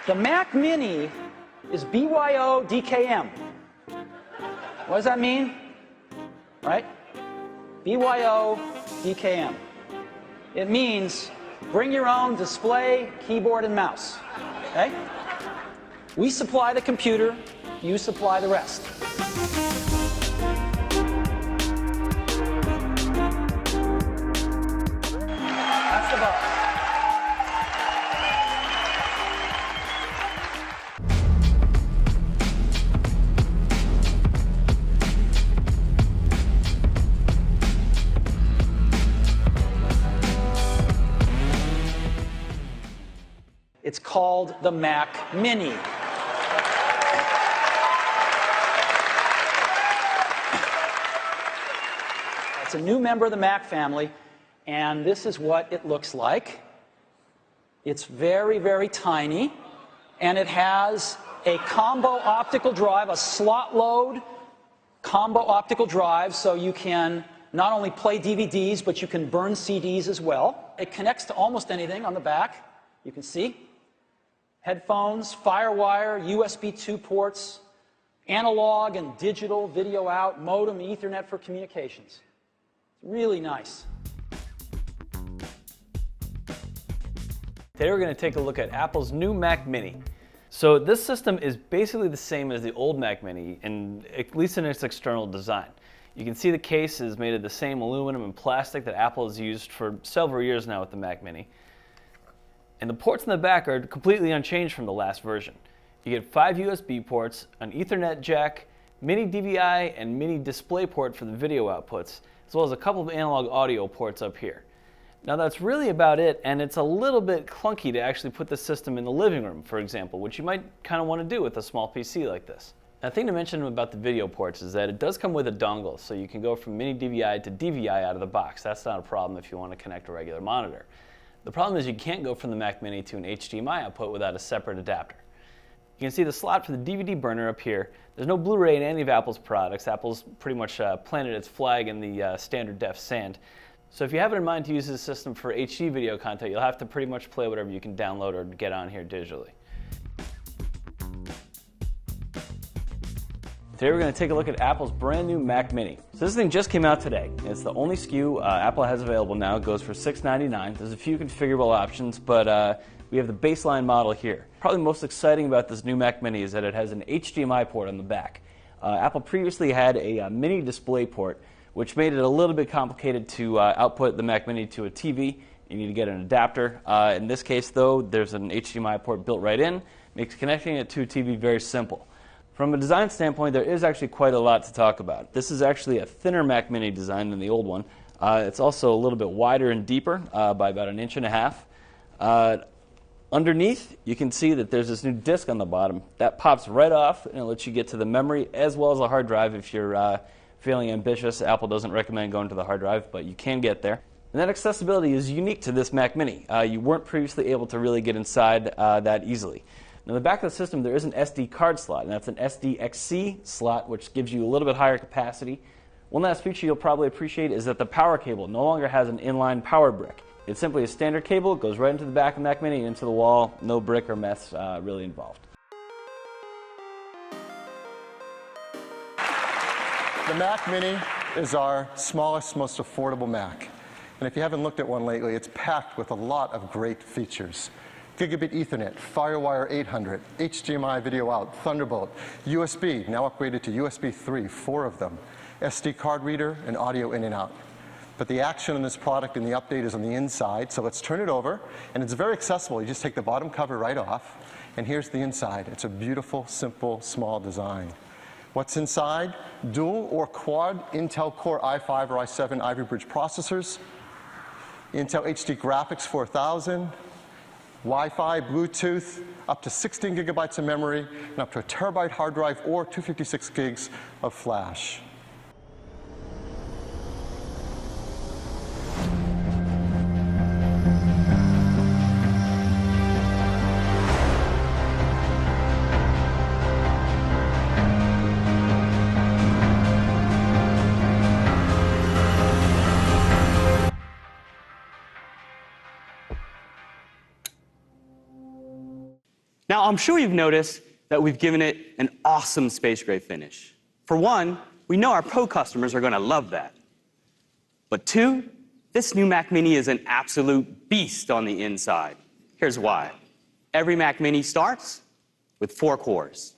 The Mac Mini is BYO-DKM. What does that mean? Right? BYO-DKM. It means bring your own display, keyboard, and mouse. Okay? We supply the computer, you supply the rest. That's the box. It's called the Mac Mini. It's a new member of the Mac family, and this is what it looks like. It's very, very tiny, and it has a combo optical drive, a slot load combo optical drive, so you can not only play DVDs, but you can burn CDs as well. It connects to almost anything on the back, you can see. Headphones, FireWire, USB 2 ports, analog and digital, video out, modem, Ethernet for communications. It's really nice. Today we're going to take a look at Apple's new Mac Mini. So this system is basically the same as the old Mac Mini, at least in its external design. You can see the case is made of the same aluminum and plastic that Apple has used for several years now with the Mac Mini. And the ports in the back are completely unchanged from the last version. You get 5 USB ports, an Ethernet jack, mini DVI, and mini display port for the video outputs, as well as a couple of analog audio ports up here. Now that's really about it, and it's a little bit clunky to actually put the system in the living room, for example, which you might kind of want to do with a small PC like this. Now, the thing to mention about the video ports is that it does come with a dongle, so you can go from mini DVI to DVI out of the box. That's not a problem if you want to connect a regular monitor. The problem is you can't go from the Mac Mini to an HDMI output without a separate adapter. You can see the slot for the DVD burner up here. There's no Blu-ray in any of Apple's products. Apple's pretty much planted its flag in the standard def sand. So if you have it in mind to use this system for HD video content, you'll have to pretty much play whatever you can download or get on here digitally. Today we're going to take a look at Apple's brand new Mac Mini. So this thing just came out today. It's the only SKU Apple has available now. It goes for $699. There's a few configurable options, but we have the baseline model here. Probably most exciting about this new Mac Mini is that it has an HDMI port on the back. Apple previously had a mini display port, which made it a little bit complicated to output the Mac Mini to a TV. You need to get an adapter. In this case, though, there's an HDMI port built right in. Makes connecting it to a TV very simple. From a design standpoint, there is actually quite a lot to talk about. This is actually a thinner Mac Mini design than the old one. It's also a little bit wider and deeper by about 1.5 inches. Underneath, you can see that there's this new disc on the bottom. That pops right off, and it lets you get to the memory as well as a hard drive if you're feeling ambitious. Apple doesn't recommend going to the hard drive, but you can get there. And that accessibility is unique to this Mac Mini. You weren't previously able to really get inside that easily. Now, in the back of the system, there is an SD card slot, and that's an SDXC slot, which gives you a little bit higher capacity. One last feature you'll probably appreciate is that the power cable no longer has an inline power brick. It's simply a standard cable. It goes right into the back of the Mac Mini, into the wall. No brick or mess really involved. The Mac Mini is our smallest, most affordable Mac. And if you haven't looked at one lately, it's packed with a lot of great features. Gigabit Ethernet, FireWire 800, HDMI video out, Thunderbolt, USB, now upgraded to USB 3, 4 of them, SD card reader, and audio in and out. But the action on this product and the update is on the inside, so let's turn it over. And it's very accessible. You just take the bottom cover right off, and here's the inside. It's a beautiful, simple, small design. What's inside? Dual or quad Intel Core i5 or i7 Ivy Bridge processors, Intel HD Graphics 4000, Wi-Fi, Bluetooth, up to 16 gigabytes of memory, and up to a terabyte hard drive or 256 gigs of flash. Now, I'm sure you've noticed that we've given it an awesome space gray finish. For one, we know our Pro customers are going to love that. But two, this new Mac Mini is an absolute beast on the inside. Here's why. Every Mac Mini starts with 4 cores.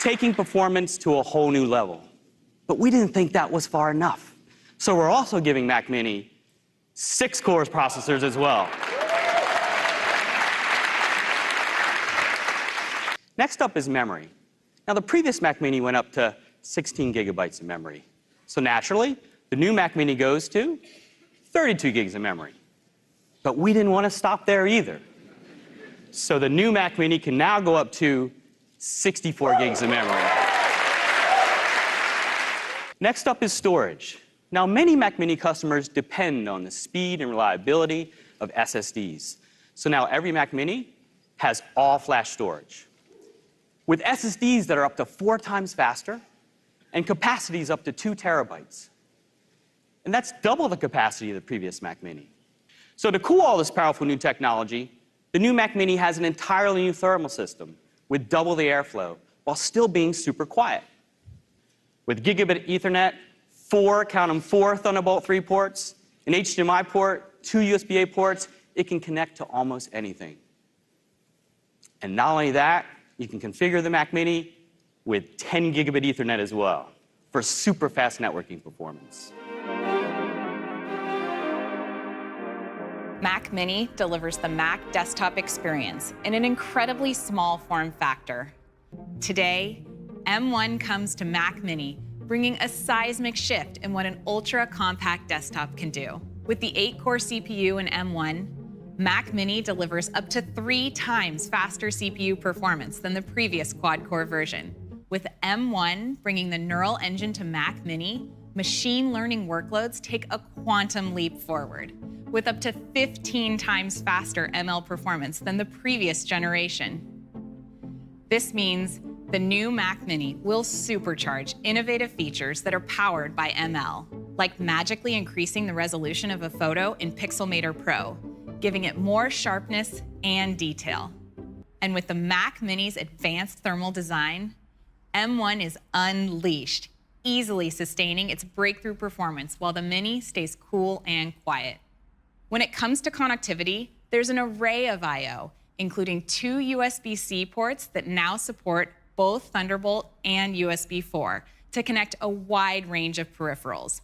Taking performance to a whole new level. But we didn't think that was far enough. So we're also giving Mac Mini 6 cores processors as well. Next up is memory. Now, the previous Mac Mini went up to 16 gigabytes of memory. So naturally, the new Mac Mini goes to 32 gigs of memory. But we didn't want to stop there either. So the new Mac Mini can now go up to 64 gigs of memory. Next up is storage. Now, many Mac Mini customers depend on the speed and reliability of SSDs. So now every Mac Mini has all-flash storage, with SSDs that are up to 4 times faster and capacities up to 2 terabytes. And that's double the capacity of the previous Mac Mini. So to cool all this powerful new technology, the new Mac Mini has an entirely new thermal system with double the airflow while still being super quiet. With gigabit Ethernet, 4, count them, 4 Thunderbolt 3 ports, an HDMI port, 2 USB-A ports, it can connect to almost anything. And not only that, you can configure the Mac Mini with 10 gigabit Ethernet as well for super fast networking performance. Mac Mini delivers the Mac desktop experience in an incredibly small form factor. Today, M1 comes to Mac Mini, bringing a seismic shift in what an ultra-compact desktop can do. With the 8-core CPU in M1, Mac Mini delivers up to 3 times faster CPU performance than the previous quad-core version. With M1 bringing the neural engine to Mac Mini, machine learning workloads take a quantum leap forward, with up to 15 times faster ML performance than the previous generation. This means the new Mac Mini will supercharge innovative features that are powered by ML, like magically increasing the resolution of a photo in Pixelmator Pro, giving it more sharpness and detail. And with the Mac Mini's advanced thermal design, M1 is unleashed, easily sustaining its breakthrough performance while the Mini stays cool and quiet. When it comes to connectivity, there's an array of I/O, including 2 USB-C ports that now support both Thunderbolt and USB 4 to connect a wide range of peripherals,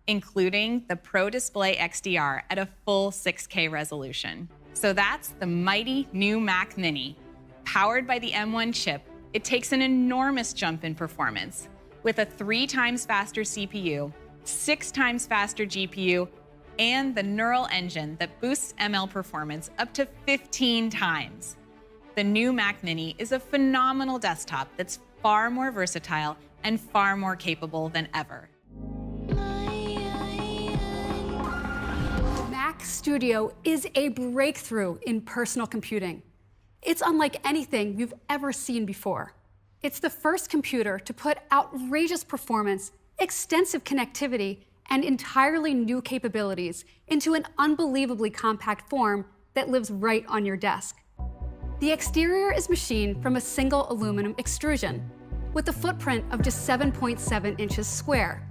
including the Pro Display XDR at a full 6K resolution. So that's the mighty new Mac Mini. Powered by the M1 chip, it takes an enormous jump in performance with a 3 times faster CPU, 6 times faster GPU, and the neural engine that boosts ML performance up to 15 times. The new Mac Mini is a phenomenal desktop that's far more versatile and far more capable than ever. Mac Studio is a breakthrough in personal computing. It's unlike anything you've ever seen before. It's the first computer to put outrageous performance, extensive connectivity, and entirely new capabilities into an unbelievably compact form that lives right on your desk. The exterior is machined from a single aluminum extrusion, with a footprint of just 7.7 inches square,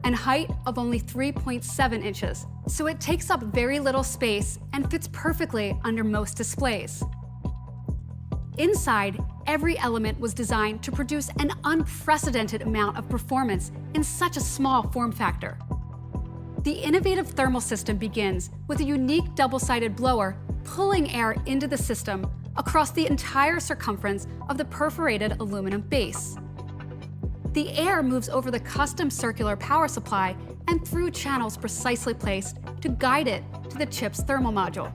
and height of only 3.7 inches, so it takes up very little space and fits perfectly under most displays. Inside, every element was designed to produce an unprecedented amount of performance in such a small form factor. The innovative thermal system begins with a unique double-sided blower pulling air into the system across the entire circumference of the perforated aluminum base. The air moves over the custom circular power supply and through channels precisely placed to guide it to the chip's thermal module.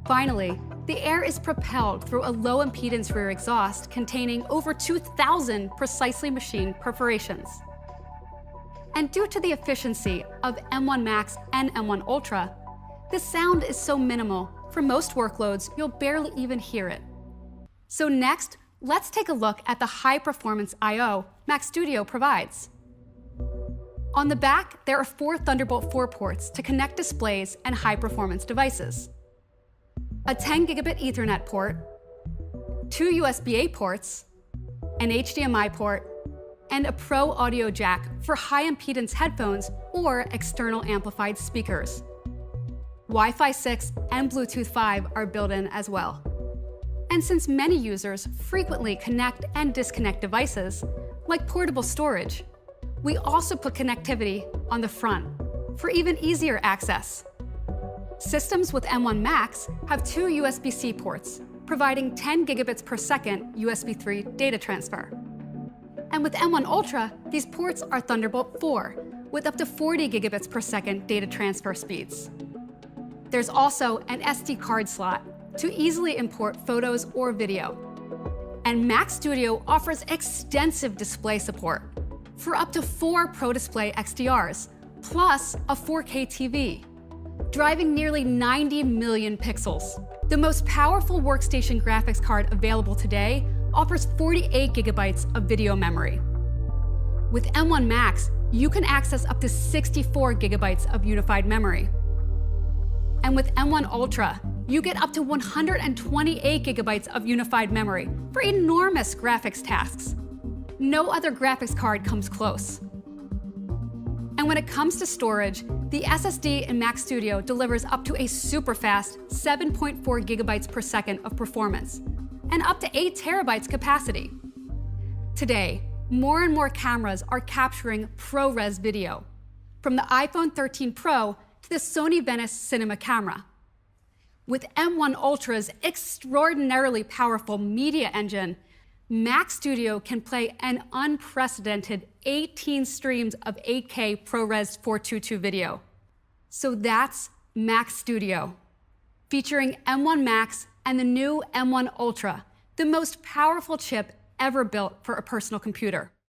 Finally, the air is propelled through a low-impedance rear exhaust containing over 2,000 precisely machined perforations. And due to the efficiency of M1 Max and M1 Ultra, the sound is so minimal, for most workloads, you'll barely even hear it. So next, let's take a look at the high-performance I/O Mac Studio provides. On the back, there are 4 Thunderbolt 4 ports to connect displays and high-performance devices, a 10 gigabit Ethernet port, 2 USB-A ports, an HDMI port, and a Pro audio jack for high-impedance headphones or external amplified speakers. Wi-Fi 6 and Bluetooth 5 are built in as well. And since many users frequently connect and disconnect devices, like portable storage, we also put connectivity on the front for even easier access. Systems with M1 Max have 2 USB-C ports, providing 10 gigabits per second USB 3 data transfer. And with M1 Ultra, these ports are Thunderbolt 4, with up to 40 gigabits per second data transfer speeds. There's also an SD card slot to easily import photos or video. And Mac Studio offers extensive display support for up to 4 Pro Display XDRs, plus a 4K TV, driving nearly 90 million pixels. The most powerful workstation graphics card available today offers 48 gigabytes of video memory. With M1 Max, you can access up to 64 gigabytes of unified memory. And with M1 Ultra, you get up to 128 gigabytes of unified memory for enormous graphics tasks. No other graphics card comes close. And when it comes to storage, the SSD in Mac Studio delivers up to a super fast 7.4 gigabytes per second of performance and up to 8 terabytes capacity. Today, more and more cameras are capturing ProRes video, from the iPhone 13 Pro to the Sony Venice Cinema camera. With M1 Ultra's extraordinarily powerful media engine, Mac Studio can play an unprecedented 18 streams of 8K ProRes 422 video. So that's Mac Studio, featuring M1 Max and the new M1 Ultra, the most powerful chip ever built for a personal computer.